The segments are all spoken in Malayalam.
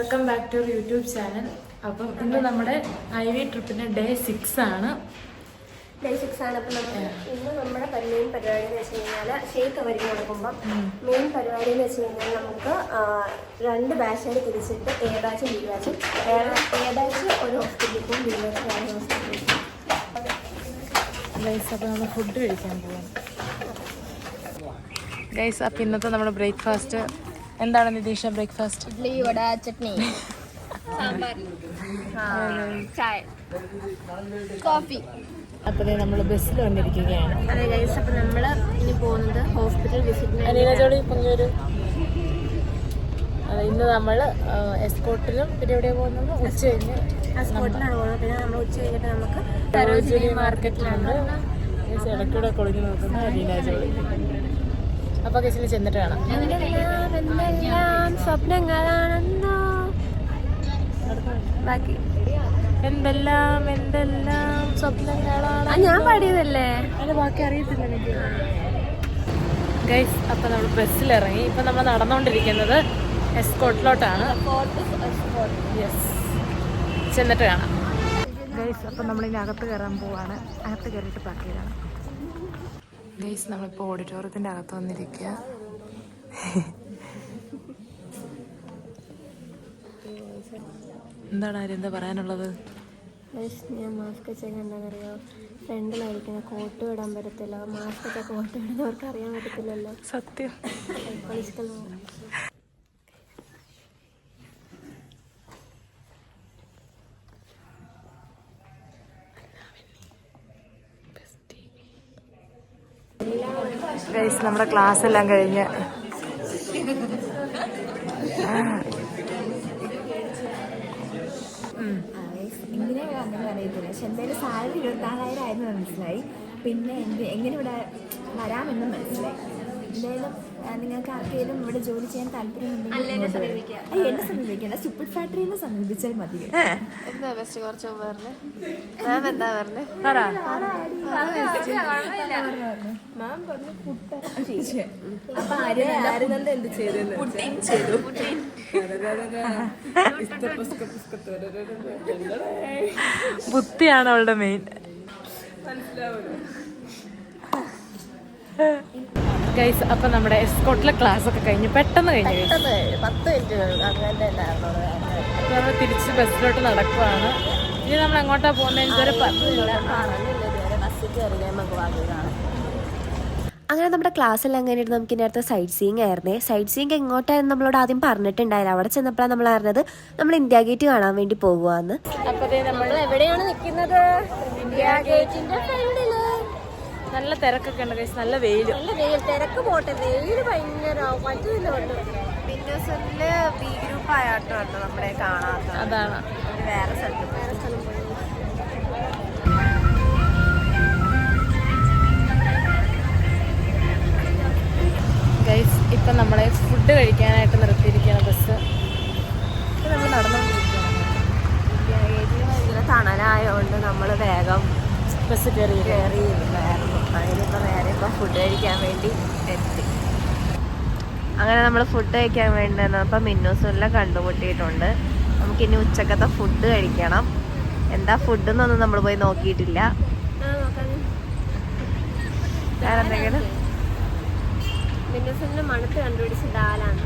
Welcome back to YouTube channel. അപ്പം ഇന്ന് നമ്മുടെ IV ട്രിപ്പിന്റെ ഡേ 6 ആണ്. അപ്പം ഇന്ന് നമ്മുടെ മെയിൻ പരിപാടി എന്ന് വെച്ച് കഴിഞ്ഞാൽ ഷേക്ക് അവർക്ക് കൊടുക്കുമ്പം മെയിൻ പരിപാടി എന്ന് വെച്ച് കഴിഞ്ഞാൽ നമുക്ക് 2 ബാച്ചായിട്ട് തിരിച്ചിട്ട് A ബാച്ചും B ബാച്ചും A ബാച്ച് ഒരു ഹോസ്പിറ്റലിൽ പോകും, B ബാച്ച് വേറെ ഹോസ്പിറ്റലിൽ പോകും. അപ്പോൾ നമ്മൾ ഫുഡ് കഴിക്കാൻ പോവാം ഗൈസ്. അപ്പം ഇന്നത്തെ നമ്മുടെ ബ്രേക്ക്ഫാസ്റ്റ് എന്താണ് നിതീഷ? ബ്രേക്ക്ഫാസ്റ്റ് ഇഡ്ഡലി, വട, ചട്നി, സാമ്പാർ, ചായ, കോഫി. അപ്പോൾ നമ്മൾ ബസ്സിൽ വന്നിരിക്കുകയാണ്. അതെ ഗൈസ്, അപ്പം നമ്മൾ ഇനി പോകുന്നത് ഹോസ്പിറ്റൽ വിസിറ്റിന്. അനീനജോളി പൊങ്ങിയൊരു ഇന്ന് നമ്മൾ എസ്കോട്ടിലും പിന്നെ എവിടെയാണ് പോകുന്നത്? ഉച്ച കഴിഞ്ഞ് എസ്കോട്ടിലാണ് പോകുന്നത്. പിന്നെ നമ്മൾ ഉച്ച കഴിഞ്ഞിട്ട് നമുക്ക് സരോജിനി മാർക്കറ്റിലുണ്ട്. ഇടയ്ക്കൂടെ കൊളിഞ്ഞു നോക്കുന്ന അനീനജോളി. അപ്പോൾ കേസിൽ ചെന്നിട്ട് കാണാം. സ്വപ്നങ്ങളാണെന്നോ ബാക്കി എന്തെല്ലാം സ്വപ്നങ്ങളാണ്. ഞാൻ പാടിയതല്ലേ, അതിന്റെ ബാക്കി അറിയത്തില്ല എനിക്ക് ഗൈസ്. അപ്പം നമ്മൾ ബസ്സിലിറങ്ങി. ഇപ്പം നമ്മൾ നടന്നുകൊണ്ടിരിക്കുന്നത് എസ്കോട്ടിലോട്ടാണ്. യെസ്, ചെന്നിട്ട് കാണാം ഗൈസ്. അപ്പം നമ്മളിനി അകത്ത് കയറാൻ പോവാണ്. അകത്ത് കയറിയിട്ട് ബാക്കി കാണാം ഗൈസ്. നമ്മളിപ്പോൾ ഓഡിറ്റോറിയത്തിൻ്റെ അകത്ത് വന്നിരിക്കുക. എന്താണ് ആരും എന്താ പറയാനുള്ളത്? ഞാൻ മാസ്ക് വെച്ചാൽ എന്താണെന്നറിയോ, ഫ്രണ്ടിലായിരിക്കുന്ന കോട്ട് ഇടാൻ പറ്റത്തില്ല. മാസ്ക് ഒക്കെ കോട്ട് ഇടുന്നവർക്ക് അറിയാൻ പറ്റത്തില്ലല്ലോ. സത്യം. ഗൈസ്, നമ്മുടെ ക്ലാസ് എല്ലാം കഴിഞ്ഞ് എങ്ങനെയാണ് അങ്ങനെ അറിയത്തില്ല. പക്ഷെ എന്തായാലും സാലറി 24,000 ആയിരുന്നു മനസ്സിലായി. പിന്നെ എങ്ങനെ ഇവിടെ വരാമെന്നും മനസ്സിലായി. എന്തായാലും നിങ്ങൾക്ക് ആർക്കെങ്കിലും ഇവിടെ ജോലി ചെയ്യാൻ താല്പര്യമുണ്ടെങ്കിൽ എന്നെ സമീപിക്കേണ്ട, സ്റ്റുപ്പിഡ് ഫാക്ടറിന്ന് സമീപിച്ചാൽ മതി. എന്താ ബെസ്റ്റ് കുറച്ച് പറഞ്ഞേ? മാം പറഞ്ഞു അപ്പൊ ആരും എന്ത് ചെയ്തു? ബുദ്ധിയാണ് അവളുടെ മെയിൻ. ഗൈസ്, അപ്പം നമ്മുടെ എസ്കോട്ടിലെ ക്ലാസ് ഒക്കെ കഴിഞ്ഞ് പെട്ടെന്ന് കഴിഞ്ഞു. 10 മിനിറ്റ് അങ്ങനെ നമ്മൾ തിരിച്ച് ബസ്സിലോട്ട് നടക്കുവാണ്. ഇനി നമ്മൾ എങ്ങോട്ടാ പോകുന്നത് ഇതുവരെ പറഞ്ഞില്ല. അങ്ങനെ നമ്മുടെ ക്ലാസ് എല്ലാം കഴിഞ്ഞിട്ട് നമുക്ക് ഇനി അടുത്ത സൈറ്റ് സീയിങ് ആയിരുന്നേ. സൈറ്റ് സീയിങ് എങ്ങോട്ടായിരുന്നു നമ്മളോട് ആദ്യം പറഞ്ഞിട്ടുണ്ടായില്ല. അവിടെ ചെന്നപ്പോഴാണ് നമ്മൾ അറിഞ്ഞത് നമ്മൾ ഇന്ത്യ ഗേറ്റ് കാണാൻ വേണ്ടി പോകുവാന്ന്. അപ്പോഴേ നമ്മൾ എവിടെയാണ് നിൽക്കുന്നത്? ഇന്ത്യ ഗേറ്റിന്റെ ഫ്രണ്ടില്. നല്ല തിരക്കൊക്കെ ഉണ്ട് ഗൈസ്, നല്ല വെയിലും. നല്ല വെയിൽ. തിരക്ക് പോട്ടെ, വെയിൽ ഭയങ്കര പറ്റുന്നില്ല. വിൻഡോസില് ബി ഗ്രൂപ്പ് ആയാട്ടോ നമ്മളെ കാണാത്ത. അതാണ് വേറെ സ്ഥലം പോയി. ഗൈസ്, ഇപ്പം നമ്മളെ ഫുഡ് കഴിക്കാനായിട്ട് നിർത്തിയിരിക്കുകയാണ് ബസ്. നമ്മൾ നടന്നുകൊണ്ടിരിക്കുകയാണ്. തണലായോണ്ട് നമ്മൾ വേഗം ബസ് കയറിയിരുന്നായിരുന്നു. അതിനിപ്പോൾ നേരെ ഇപ്പം ഫുഡ് കഴിക്കാൻ വേണ്ടി എത്തി. അങ്ങനെ നമ്മൾ ഫുഡ് കഴിക്കാൻ വേണ്ടി വന്നപ്പോൾ മിന്നൂസെല്ലാം കണ്ടുമുട്ടിയിട്ടുണ്ട്. നമുക്കിനി ഉച്ചക്കത്തെ ഫുഡ് കഴിക്കണം. എന്താ ഫുഡ് എന്നൊന്നും നമ്മൾ പോയി നോക്കിയിട്ടില്ല. വേറെ എന്തെങ്കിലും മിന്നൂസിന്റെ മണത്ത് കണ്ടുപിടിച്ച ദാലാണ്.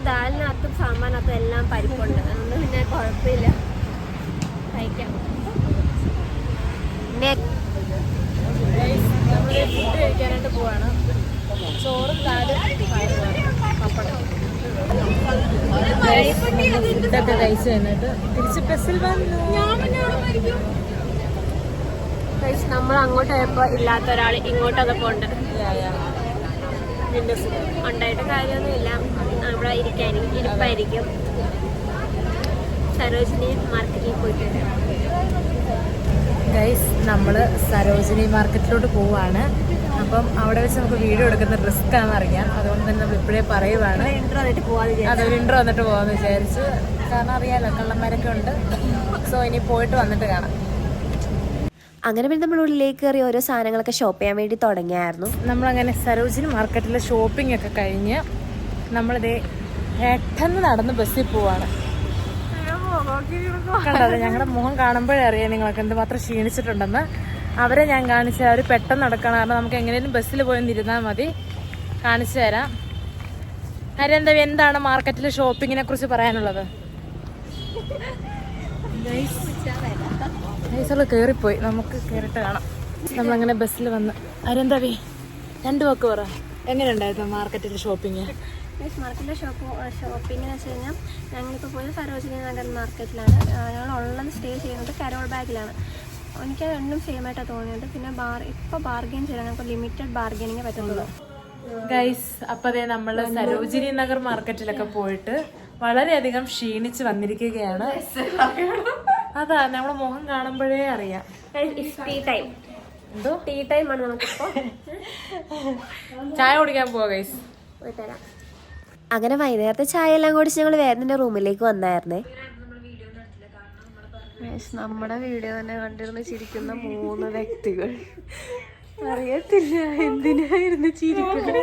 ദാലിനകത്തും സാമ്പാറിനകത്തും എല്ലാം പരിപ്പുണ്ട്. അതുകൊണ്ട് പിന്നെ കുഴപ്പമില്ല, കഴിക്കാം. ഫുഡ് കഴിക്കാനായിട്ട് പോവാണ്. ചോറും ദാലും പപ്പടം. ഫുഡൊക്കെ കഴിച്ച് കഴിഞ്ഞിട്ട് തിരിച്ച് ബസ്സിൽ വന്നു. നമ്മൾ അങ്ങോട്ട് പോയപ്പോൾ ഇല്ലാത്ത ഒരാൾ ഇങ്ങോട്ട് അതപ്പോൾ ഉണ്ട്. ഉണ്ടായിട്ട് കാര്യമൊന്നുമില്ല, അവിടെ ഇരിപ്പായിരിക്കും. സരോജിനി മാർക്കറ്റിൽ പോയിട്ടുണ്ട് ഗൈസ്. നമ്മൾ സരോജിനി മാർക്കറ്റിലോട്ട് പോവാണ്. അപ്പം അവിടെ വെച്ച് നമുക്ക് വീഡിയോ എടുക്കുന്ന റിസ്ക് ആണെന്ന് അറിയാം. അതുകൊണ്ട് തന്നെ നമ്മൾ ഇപ്പോഴേ പറയുവാണ്. അതൊരു ഇൻട്രോ വന്നിട്ട് പോകാമെന്ന് വിചാരിച്ചു. കാരണം അറിയാലോ, കള്ളന്മാരൊക്കെ ഉണ്ട്. സോ ഇനി പോയിട്ട് വന്നിട്ട് കാണാം. അങ്ങനെ പിന്നെ നമ്മൾ ഉള്ളിലേക്ക് കയറി ഓരോ സാധനങ്ങളൊക്കെ ഷോപ്പ് ചെയ്യാൻ വേണ്ടി തുടങ്ങിയായിരുന്നു. നമ്മളങ്ങനെ സരോജിനി മാർക്കറ്റിലെ ഷോപ്പിംഗ് ഒക്കെ കഴിഞ്ഞ് നമ്മളിതേ പെട്ടെന്ന് നടന്ന് ബസ്സിൽ പോവാണ്. കണ്ടത് ഞങ്ങളുടെ മുഖം കാണുമ്പോഴേ അറിയാം നിങ്ങൾക്ക് എന്തുമാത്രം ക്ഷീണിച്ചിട്ടുണ്ടെന്ന്. അവരെ ഞാൻ കാണിച്ചു അവർ പെട്ടെന്ന് നടക്കണം. കാരണം നമുക്ക് എങ്ങനെയും ബസ്സിൽ പോയി ഇരുന്നാൽ മതി. കാണിച്ചു തരാം. അരന്തവി, എന്താണ് മാർക്കറ്റിലെ ഷോപ്പിങ്ങിനെ കുറിച്ച് പറയാനുള്ളത്? ഗൈസുകൾ കയറിപ്പോയി, നമുക്ക് കയറിയിട്ട് കാണാം. നമ്മളങ്ങനെ ബസ്സിൽ വന്ന്. അരന്തവി, 2 വാക്ക് പറ, എങ്ങനെയുണ്ടായിരുന്നു മാർക്കറ്റിലെ ഷോപ്പിങ്? മാർക്കറ്റിലെ ഷോപ്പിംഗ് എന്ന് വെച്ച് കഴിഞ്ഞാൽ ഞങ്ങളിപ്പോൾ പോയത് സരോജിനി നഗർ മാർക്കറ്റിലാണ്. ഞങ്ങൾ ഉള്ളത് സ്റ്റേ ചെയ്യുന്നത് കരോൾ ബാഗിലാണ്. എനിക്ക് രണ്ടും സെയിം ആയിട്ടാണ് തോന്നിയത്. പിന്നെ ഇപ്പോൾ ബാർഗെയിൻ ചെയ്യാൻ നമുക്ക് ലിമിറ്റഡ് ബാർഗെയിനിങ്ങേ പറ്റുള്ളൂ. ഗൈസ്, അപ്പോൾ അതേ നമ്മൾ സരോജിനി നഗർ മാർക്കറ്റിലൊക്കെ പോയിട്ട് വളരെയധികം ക്ഷീണിച്ച് വന്നിരിക്കുകയാണ്. അതാ നമ്മുടെ മുഖം കാണുമ്പോഴേ അറിയാം. ടീ ടൈം, എന്തോ ടീ ടൈം ആണ് നമുക്കിപ്പോൾ. ചായ കുടിക്കാൻ പോവാ ഗൈസ്. പോയിട്ട് തരാം. അങ്ങനെ വൈകുന്നേരത്തെ ചായ എല്ലാം കുടിച്ച് ഞങ്ങൾ വേറെ റൂമിലേക്ക് വന്നായിരുന്നേ. നമ്മുടെ വീഡിയോ തന്നെ കണ്ടിരുന്ന് ചിരിക്കുന്ന 3 വ്യക്തികൾ. അറിയത്തില്ല എന്തിനായിരുന്നു ചിരിക്കുന്നത്.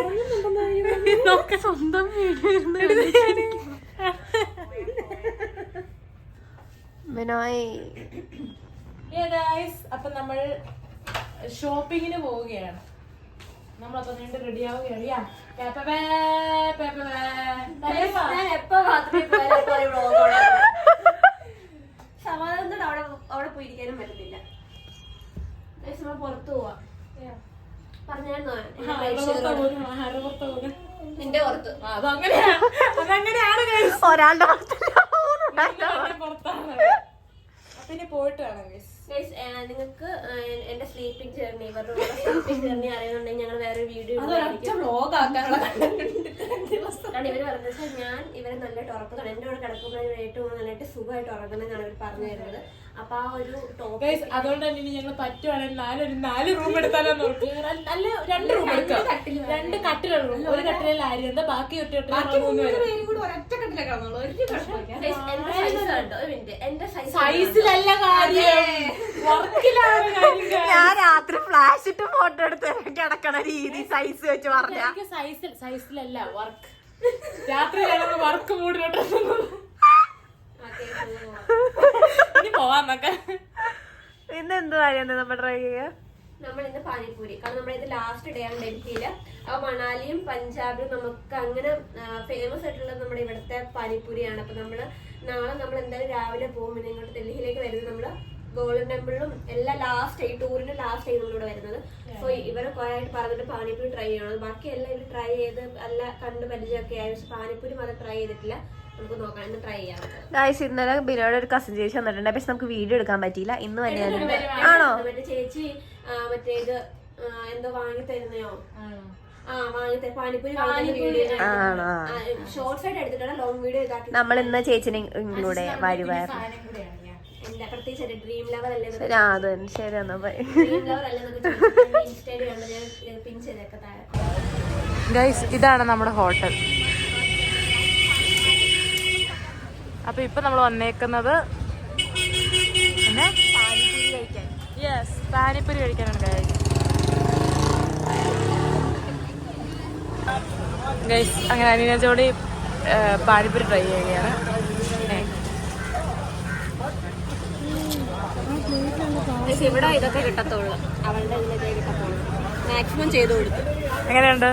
സ്വന്തം വീഡിയോ അപ്പൊ നമ്മൾ ഷോപ്പിങ്ങിന് പോവുകയാണ്. നമ്മളപ്പോ നീണ്ട് റെഡി ആവുകയാണ്. അവിടെ പോയിരിക്കാനും പറ്റത്തില്ല. പുറത്തു പോവാ പറഞ്ഞായിരുന്നോ നിന്റെ പുറത്ത്? ഒരാളുടെ പിന്നെ പോയിട്ട് കാണാം. നിങ്ങൾക്ക് എന്റെ സ്ലീപ്പിംഗ് ജേർണി, ഇവരുടെ സ്ലീപ്പിംഗ് ജേർണി അറിയുന്നുണ്ടെങ്കിൽ ഞങ്ങൾ വേറെ വീഡിയോ കാരണം ഇവര് പറഞ്ഞാൽ ഞാൻ ഇവരെ നല്ലതായിട്ട് ഉറക്കുന്നതാണ്. എന്റെ കൂടെ കിടക്കുമ്പോൾ ഏറ്റവും നല്ലതായിട്ട് സുഖമായിട്ട് ഉറങ്ങുന്നതാണ് ഇവർ പറഞ്ഞു തരുന്നത്. അപ്പൊ ആ ഒരു ടോപ്പിക് അതുകൊണ്ട് തന്നെ ഞങ്ങൾ പറ്റുവാണെങ്കിൽ 4 റൂം എടുത്താലോ നോക്കി. നല്ല 2 റൂം എടുക്കാം. 2 കട്ടിലുള്ള റൂം. ഒരു കട്ടിലിൽ ആര് എന്താ ബാക്കി ഒറ്റ സൈസിലല്ല കാര്യം, വർക്കിലാണ് കാര്യം. ഞാൻ രാത്രി ഫ്ലാഷ് ഇട്ട് ഫോട്ടോ എടുത്ത് കിടക്കണ രീതി സൈസ് വെച്ച് പറഞ്ഞ സൈസിലല്ല വർക്ക്. രാത്രി വർക്ക് മൂടിലോട്ട് പോവാന്നൊക്കെ. ഇന്ന് എന്തുവായിരുന്നു നമ്മൾ ട്രൈ ചെയ്യാ? നമ്മൾ ഇന്ന് പാനിപ്പൂരി. കാരണം നമ്മുടെ ഇത് ലാസ്റ്റ് ഡേ ആണ് ഡൽഹിയില്. അപ്പൊ മണാലിയും പഞ്ചാബിലും നമുക്ക് അങ്ങനെ ഫേമസ് ആയിട്ടുള്ളത് നമ്മുടെ ഇവിടുത്തെ പാനിപ്പൂരിയാണ്. അപ്പൊ നാളെ നമ്മൾ എന്തായാലും രാവിലെ പോകും. പിന്നെ ഇങ്ങോട്ട് ഡൽഹിയിലേക്ക് വരുന്നത് നമ്മള് ഗോൾഡൻ ടെമ്പിളിലും എല്ലാം ലാസ്റ്റ് ടൂറിന്റെ ലാസ്റ്റ് ആയി നമ്മളിവിടെ വരുന്നത്. സോ ഇവരെ കുറെ ആയിട്ട് പറഞ്ഞിട്ട് പാനിപ്പൂരി ട്രൈ ചെയ്യണം. ബാക്കി എല്ലാം ഇവർ ട്രൈ ചെയ്ത് എല്ലാം കണ്ട് പരിചയമൊക്കെ ആയി. പക്ഷെ പാനിപ്പൂരി മാത്രം ട്രൈ ചെയ്തിട്ടില്ല. നമുക്ക് നോക്കാം, ഇന്ന് ട്രൈ ചെയ്യാം. ഇന്നലെ ബിനോയുടെ ഒരു കസിൻ ചേച്ചി വന്നിട്ടുണ്ട്. പക്ഷെ നമുക്ക് വീഡിയോ എടുക്കാൻ പറ്റിയില്ല. ഇന്ന് വന്നിട്ടുണ്ട്. ആണോ? മറ്റേ ചേച്ചി മറ്റേ ഇത് എന്തോ വാങ്ങി തരുന്നയോ? പാനിപ്പൂരി ഷോർട്സ് ആയിട്ട് എടുത്തിട്ടാണ് ലോങ് വീഡിയോ ഇതാക്കി. നമ്മൾ ഇന്ന് ചേച്ചിനെ കൂടെ വരുവായിരുന്നു. പ്രത്യേകിച്ച് ഡ്രീം ലെവൽ അല്ലേ? അത് ശരി എന്നാ ഡ്രീം ലെവൽ അല്ലേ ഇൻസ്റ്റയിൽ ഞാൻ പിൻ ചെയ്തൊക്കെ താഴെ. ഗൈസ്, ഇതാണ് നമ്മുടെ ഹോട്ടൽ. അപ്പൊ ഇപ്പൊ നമ്മൾ വന്നേക്കുന്നത് പിന്നെ പാനിപ്പൂരി കഴിക്കാനാണ് ഗൈസ്. അങ്ങനെ അനീന ജോഡി പാനിപ്പൂരി ട്രൈ ചെയ്യുകയാണ്. ഇവിടെ ഇതൊക്കെ കിട്ടത്തുള്ളൂ, അവളുടെ ഇതിലൊക്കെ കിട്ടത്തുള്ളൂ. മാക്സിമം ചെയ്തു കൊടുത്തു. എങ്ങനെയുണ്ട്?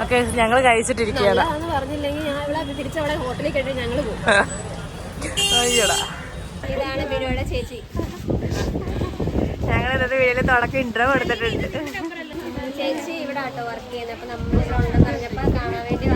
ഓക്കെ, ഞങ്ങൾ കഴിച്ചിട്ടിരിക്കുകയാണ്. പറഞ്ഞില്ലെങ്കിൽ ഞാൻ ഇവിടെ തിരിച്ചവിടെ ഹോട്ടലിൽ കേട്ട് ഞങ്ങൾ പോകും. ഇതാണ് ബിനോയുടെ ചേച്ചി. ഞങ്ങൾ ഇന്നത്തെ വീഡിയോയിൽ തുടക്കം ഇൻട്രോ കൊടുത്തിട്ടുണ്ട്. ചേച്ചി ഇവിടെ ആട്ടോ വർക്ക് ചെയ്യുന്നത്. അപ്പൊ നമ്മളിവിടെ ഉണ്ടെന്ന് അറിഞ്ഞപ്പോ കാണാൻ വേണ്ടി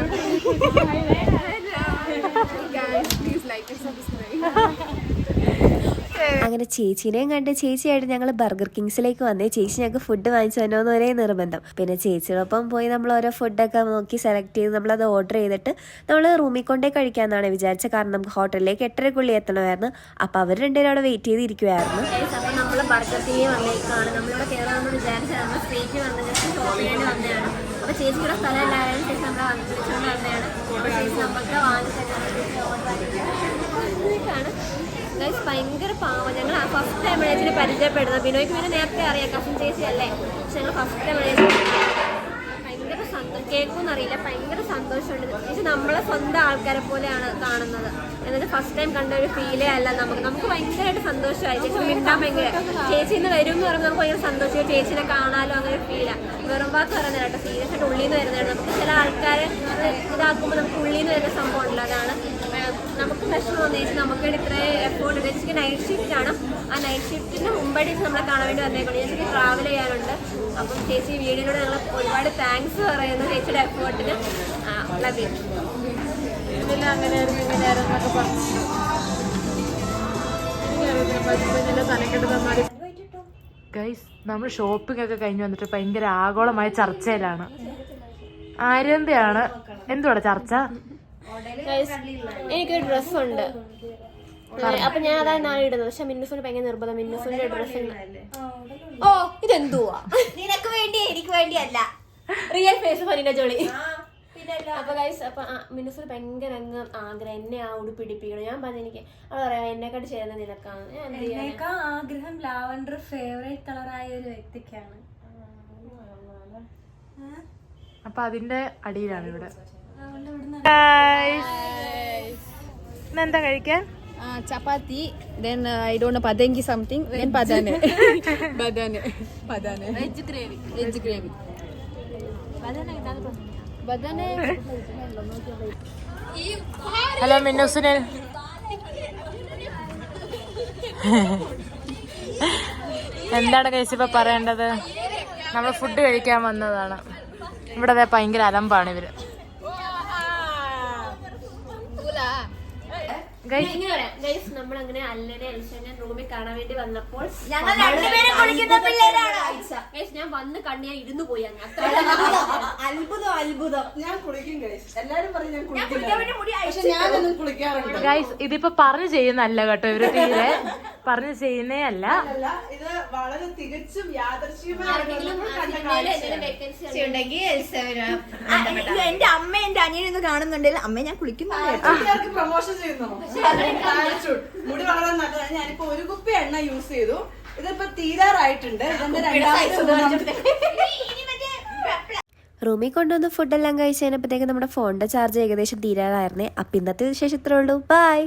അങ്ങനെ ചേച്ചീനെയും കണ്ട് ചേച്ചിയായിട്ട് ഞങ്ങൾ ബർഗർ കിങ്സിലേക്ക് വന്നേ. ചേച്ചി ഞങ്ങൾക്ക് ഫുഡ് വാങ്ങിച്ചു തന്നോന്ന് ഒരേ നിർബന്ധം. പിന്നെ ചേച്ചിയോടൊപ്പം പോയി നമ്മൾ ഓരോ ഫുഡൊക്കെ നോക്കി സെലക്ട് ചെയ്ത് നമ്മളത് ഓർഡർ ചെയ്തിട്ട് നമ്മൾ റൂമിൽ കൊണ്ടേ കഴിക്കാമെന്നാണ് വിചാരിച്ചത്. കാരണം നമുക്ക് ഹോട്ടലിലേക്ക് 8:30 എത്തണമായിരുന്നു. അപ്പം അവർ രണ്ടുപേരും അവിടെ വെയിറ്റ് ചെയ്തിരിക്കുമായിരുന്നു. അപ്പം നമ്മൾ ബർഗർ കിങ് വന്നേക്കാണ്. നമ്മളിവിടെ കയറാമെന്ന് വിചാരിച്ചാൽ നമ്മൾ സ്ട്രീറ്റ് വന്ന് ജസ്റ്റ് ഷോപ്പ് ചെയ്യേണ്ടി വന്നതാണ്. അപ്പോൾ ചേച്ചിയുടെ സ്ഥലം എല്ലാവരും ചേച്ചി നമ്മളെ വിളിച്ചുകൊണ്ട് വന്നതാണ്. അപ്പോൾ ചേച്ചി നമുക്ക് വാങ്ങിച്ചാണ് ഭയങ്കര പാവം. ഞങ്ങൾ ഫസ്റ്റ് ടൈം ചേച്ചിനെ പരിചയപ്പെടുന്നത്. ബിനോയ്ക്ക് പിന്നെ നേരത്തെ അറിയാം, കസിൻ ചേച്ചി അല്ലേ. പക്ഷെ ഞങ്ങൾ ഫസ്റ്റ് ടൈം കേൾക്കുമെന്ന് അറിയില്ല, ഭയങ്കര സന്തോഷമുണ്ട്. ചേച്ചി നമ്മളെ സ്വന്തം ആൾക്കാരെ പോലെയാണ് കാണുന്നത്. എന്നിട്ട് ഫസ്റ്റ് ടൈം കണ്ട ഒരു ഫീലേ അല്ല നമുക്ക് ഭയങ്കരമായിട്ട് സന്തോഷമായി. ചേച്ചി മിണ്ടാൻ ഭയങ്കര, ചേച്ചി ഇന്ന് വരും എന്ന് പറയുമ്പോൾ നമുക്ക് ഭയങ്കര സന്തോഷം. ചേച്ചിനെ കാണാലോ അങ്ങനെ ഒരു ഫീലാണ്. വെറും വാക്ക് പറയുന്നത് കേട്ടോ, സീരിയസ് ആയിട്ട് ഉള്ളിൽ നിന്ന് വരുന്നതാണ്. നമുക്ക് ചില ആൾക്കാരെ ഇതാക്കുമ്പോൾ നമുക്ക് ഉള്ളിൽ നിന്ന് വരുന്ന സംഭവം ഉണ്ടല്ലോ, അതാണ് നമുക്ക് വിഷമം തോന്നി. ചേച്ചി നമുക്ക് വേണ്ടി ഇത്രയും എഫോർട്ട്. ചേച്ചിക്ക് നൈറ്റ് ഷിഫ്റ്റ് ആണ്, ആ നൈറ്റ് ഷിഫ്റ്റിന് മുമ്പായിട്ട് ചേച്ചി നമ്മളെ കാണാൻ വേണ്ടി വന്നേക്കണം. ചേച്ചിക്ക് ട്രാവൽ ചെയ്യാനുണ്ട്. അപ്പം ചേച്ചി വീഡിയോയിലൂടെ ഞങ്ങൾ ഒരുപാട് താങ്ക്സ് പറയുന്നു ചേച്ചിയുടെ എഫേർട്ടിന്. Love you. ഇതിൽ അങ്ങനെയായിരുന്നു ഇങ്ങനെയായിരുന്നു എന്നൊക്കെ പറഞ്ഞു. ഗൈസ്, നമ്മൾ ഷോപ്പിംഗ് ഒക്കെ കഴിഞ്ഞ് വന്നിട്ട് ഭയങ്കര ആഗോളമായ ചർച്ചയിലാണ്. ആര്യന്തയാണ് എന്തുവാ ചർച്ച? എനിക്കൊരു ഡ്രസ്സുണ്ട്, അപ്പൊ ഞാൻ അതാണ് നാളെ ഇടുന്നത്. പക്ഷെ മിന്നുസിന് ഭയങ്കര നിർബന്ധം. മിന്നുസിന്റെ ഡ്രസ്സ് ഓ ഇതെന്തുവാ നിനക്ക് വേണ്ടി എനിക്ക് വേണ്ടിയല്ല, റിയൽ ഫേസ് ഫരീന ജോളി. അപ്പൊ ഗൈസ്, അപ്പൊ മിന്നുസിന് ഭയങ്കര അങ്ങ് ആഗ്രഹം എന്നെ ആ ഉടുപ്പിടിപ്പിക്കണം. ഞാൻ പറഞ്ഞു എനിക്ക് അത് പറയാം എന്നെക്കാട്ട് ചേർന്ന നിനക്കാണ്. ഞാൻ എന്ത് ചെയ്യാൻ ആഗ്രഹം ലാവൻഡർ ഫേവറേറ്റ് കളറായ ഒരു വ്യക്തിക്കാണ്. അപ്പൊ അതിന്റെ അടിയിലാണ് ഇവിടെ. എന്താ കഴിക്കാൻ? ചപ്പാത്തി, then I don't know padangi something, then badane. Veg gravy. Badane. Hello മിന്നുസിന്. എന്താണ് കഴിച്ച് ഇപ്പൊ പറയേണ്ടത്? നമ്മൾ ഫുഡ് കഴിക്കാൻ വന്നതാണ്. ഇവിടെ ഭയങ്കര അലമ്പാണ് ഇവര്. നമ്മളങ്ങനെ അല്ലനെ അൽഷനെ റൂമിൽ കാണാൻ വേണ്ടി വന്നപ്പോൾ ഞാൻ വന്ന് കണ്ണിയാ ഇരുന്നു പോയി. അത്ഭുതം. ഞാൻ കുളിക്കും ഗൈസ്. എല്ലാരും പറയും ഞാൻ കുളിക്കില്ല, പക്ഷെ ഞാനൊന്നും കുളിക്കാറുണ്ട് ഗൈസ്. ഇതിപ്പോ പറഞ്ഞു ചെയ്യുന്നല്ല കേട്ടോ, ഇവര് തീരെ പറഞ്ഞു ചെയ്യുന്നേ അല്ല. ഇത് വളരെ തികച്ചും എന്റെ അമ്മ എന്റെ അനിയനൊന്ന് കാണുന്നുണ്ടെങ്കിൽ അമ്മ ഞാൻ കുളിക്കുന്നു പ്രൊമോഷൻ ചെയ്യുന്നു. മുടി വളരെ നല്ലതാണ്. ഞാനിപ്പോ ഒരു കുപ്പി എണ്ണ യൂസ് ചെയ്തു. ഇതിപ്പോ തീരാറായിട്ടുണ്ട്. ഇതിന്റെ രണ്ടാമത്തെ റൂമിൽ കൊണ്ടുവന്ന് ഫുഡെല്ലാം കഴിച്ച് കഴിഞ്ഞപ്പോഴത്തേക്ക് നമ്മുടെ ഫോണിൻ്റെ ചാർജ് ഏകദേശം തീരാറായിരുന്നേ. അപ്പം ഇന്നത്തെ വിശേഷം ഇത്രേ ഉള്ളൂ. ബൈ.